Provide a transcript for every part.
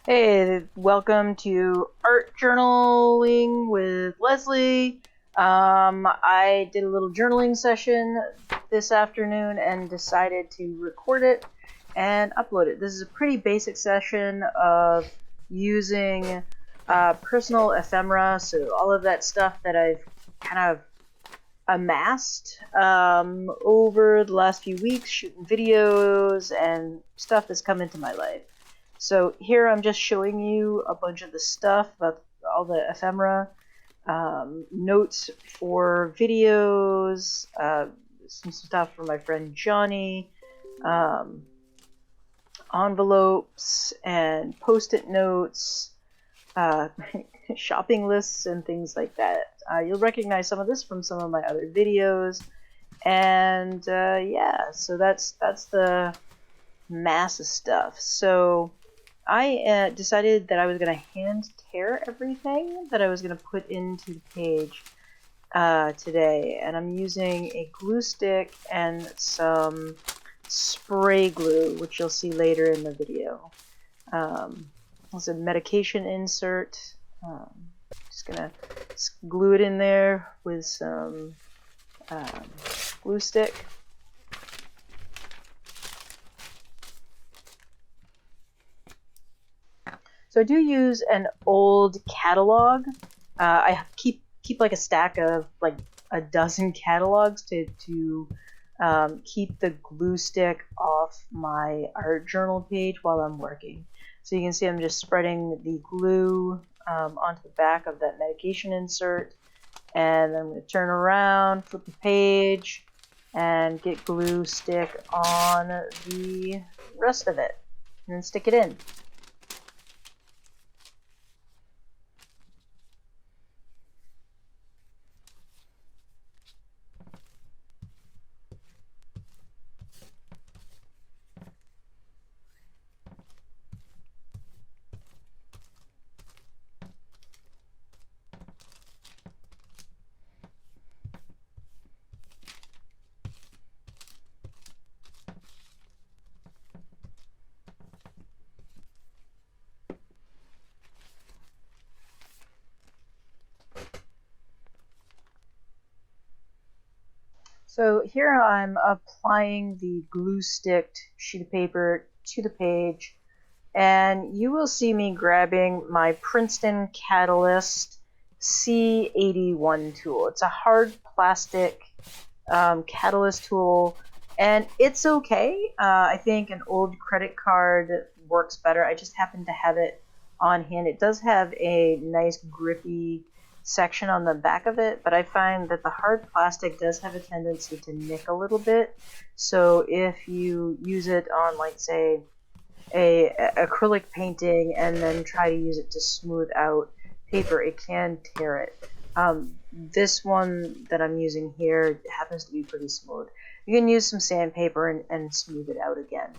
Hey, welcome to Art Journaling with Leslie. I did a little journaling session this afternoon and decided to record it and upload it. This is a pretty basic session of using personal ephemera, so all of that stuff that I've kind of amassed over the last few weeks, shooting videos and stuff that's come into my life. So here I'm just showing you a bunch of the stuff about all the ephemera, notes for videos, some stuff for my friend Johnny, um, envelopes and post-it notes, uh, shopping lists and things like that. You'll recognize some of this from some of my other videos. And yeah, so that's the mass of stuff. So I decided that I was going to hand tear everything that I was going to put into the page today, and I'm using a glue stick and some spray glue, which you'll see later in the video. There's a medication insert. Just going to glue it in there with some glue stick. So I do use an old catalog. I keep like a stack of like a dozen catalogs to keep the glue stick off my art journal page while I'm working. So you can see I'm just spreading the glue onto the back of that medication insert, and then I'm going to turn around, flip the page, and get glue stick on the rest of it, and then stick it in. So here I'm applying the glue sticked sheet of paper to the page, and you will see me grabbing my Princeton Catalyst C81 tool. It's a hard plastic catalyst tool, and it's okay. I think an old credit card works better. I just happen to have it on hand. It does have a nice grippy section on the back of it, but I find that the hard plastic does have a tendency to nick a little bit. So if you use it on, like, say, a acrylic painting and then try to use it to smooth out paper, it can tear it. This one that I'm using here happens to be pretty smooth. You can use some sandpaper and smooth it out again.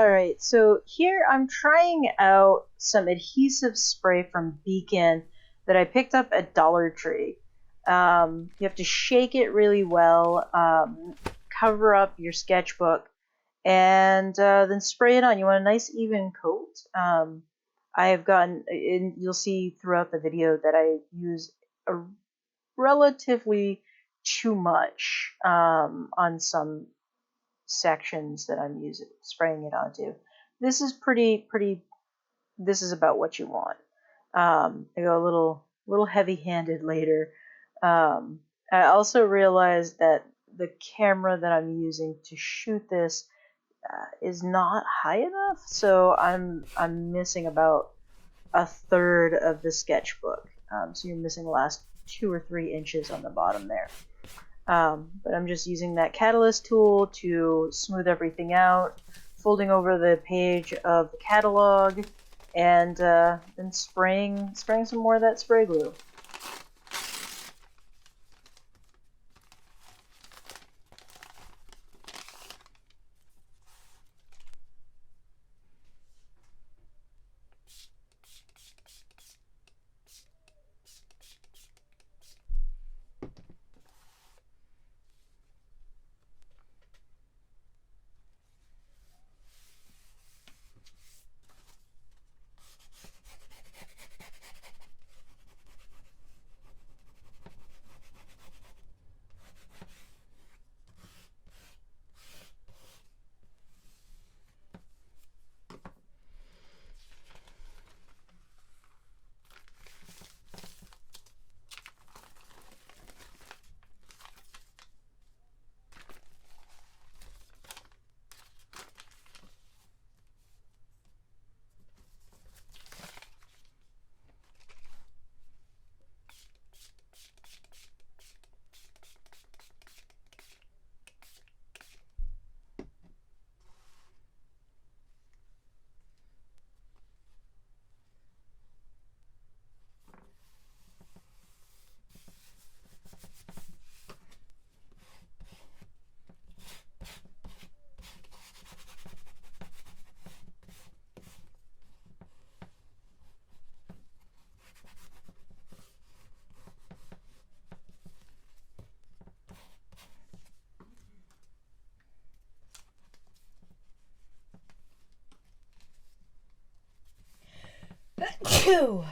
Alright, so here I'm trying out some adhesive spray from Beacon that I picked up at Dollar Tree. You have to shake it really well, cover up your sketchbook, and then spray it on. You want a nice even coat. I have gotten, and you'll see throughout the video that I use a relatively too much on some sections that I'm using spraying it onto. This is pretty. This is about what you want. I go a little heavy-handed later. I also realized that the camera that I'm using to shoot this is not high enough, so I'm missing about a third of the sketchbook. So you're missing the last 2 or 3 inches on the bottom there. But I'm just using that catalyst tool to smooth everything out, folding over the page of the catalog, and then spraying some more of that spray glue. Phew.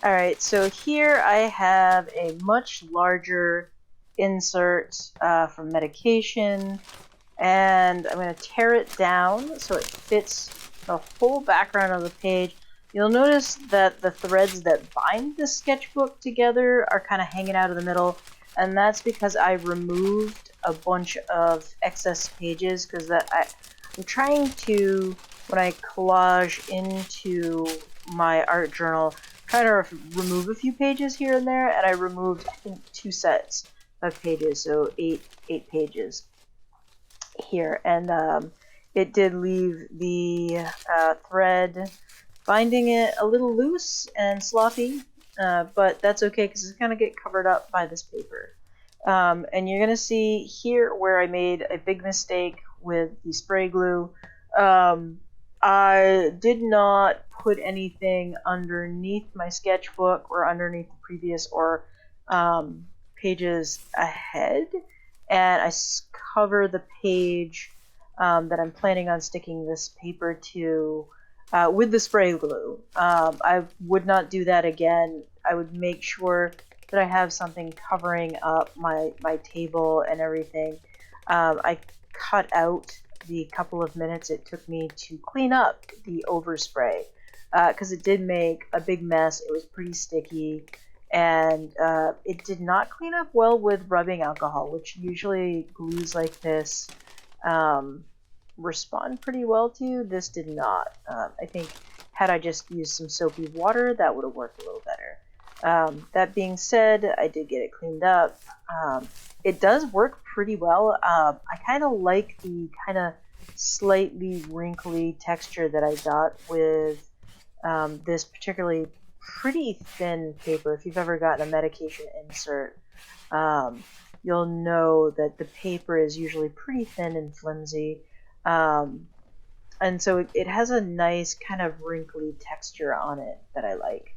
Alright, so here I have a much larger insert from medication, and I'm going to tear it down so it fits the whole background of the page. You'll notice that the threads that bind the sketchbook together are kind of hanging out of the middle, and that's because I removed a bunch of excess pages because I'm trying to, when I collage into my art journal, try to remove a few pages here and there, and I removed, I think, 2 sets of pages, so eight pages here, and it did leave the thread binding it a little loose and sloppy, but that's okay because it's going to get covered up by this paper. And you're going to see here where I made a big mistake with the spray glue. I did not put anything underneath my sketchbook or underneath the previous or pages ahead, and I cover the page that I'm planning on sticking this paper to with the spray glue. I would not do that again. I would make sure that I have something covering up my table and everything. I cut out the couple of minutes it took me to clean up the overspray because it did make a big mess. It was pretty sticky, and it did not clean up well with rubbing alcohol, which usually glues like this respond pretty well to. This did not. I think had I just used some soapy water, that would have worked a little better. That being said, I did get it cleaned up. It does work pretty well. I kind of like the kind of slightly wrinkly texture that I got with this particularly pretty thin paper. If you've ever gotten a medication insert, you'll know that the paper is usually pretty thin and flimsy. And so it has a nice kind of wrinkly texture on it that I like.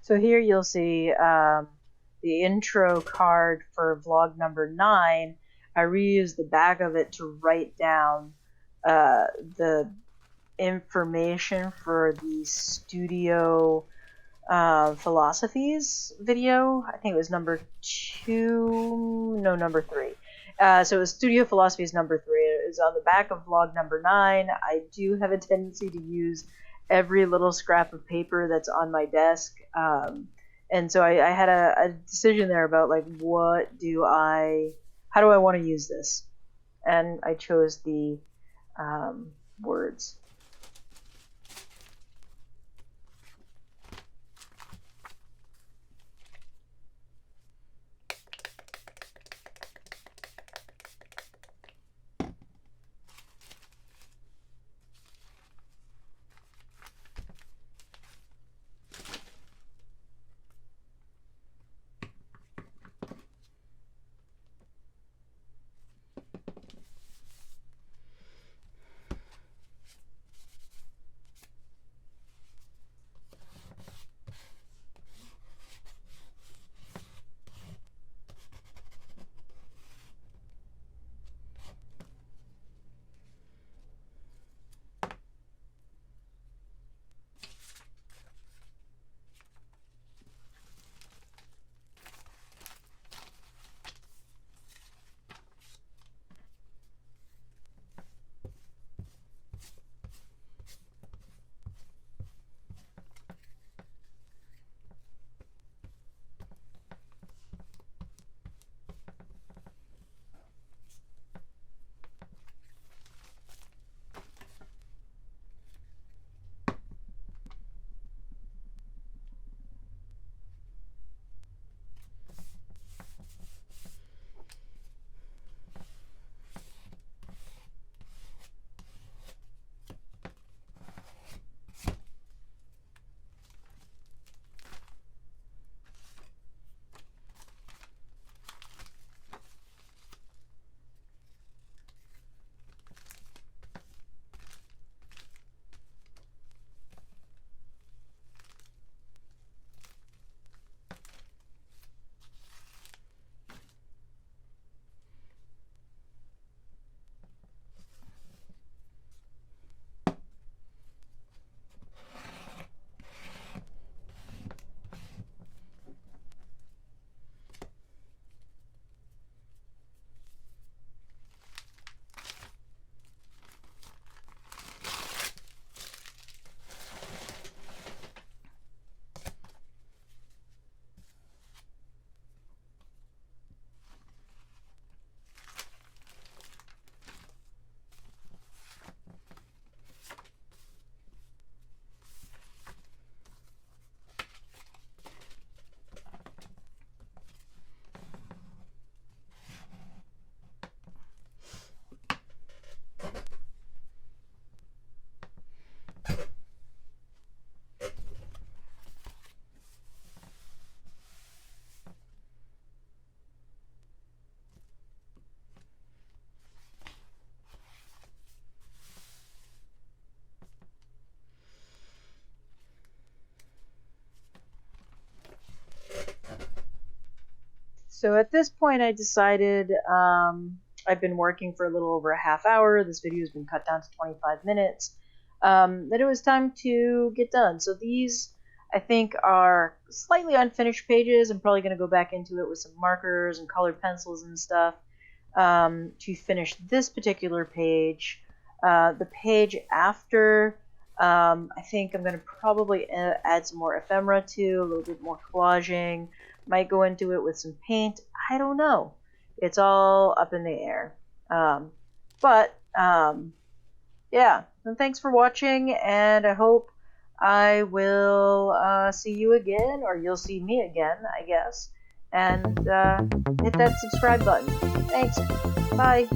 So here you'll see the intro card for vlog number 9. I reused the back of it to write down the information for the studio philosophies video. I think it was number 2, no, number 3. So it was Studio Philosophies number 3. It was on the back of vlog number 9. I do have a tendency to use every little scrap of paper that's on my desk. And so I had a decision there about like, how do I want to use this? And I chose the words. So at this point, I decided I've been working for a little over a half hour. This video has been cut down to 25 minutes. That it was time to get done. So these, I think, are slightly unfinished pages. I'm probably going to go back into it with some markers and colored pencils and stuff to finish this particular page. The page after, I think I'm going to probably add some more ephemera to, a little bit more collaging. Might go into it with some paint. I don't know. It's all up in the air. Yeah. And thanks for watching, and I hope I will see you again, or you'll see me again, I guess. And hit that subscribe button. Thanks. Bye.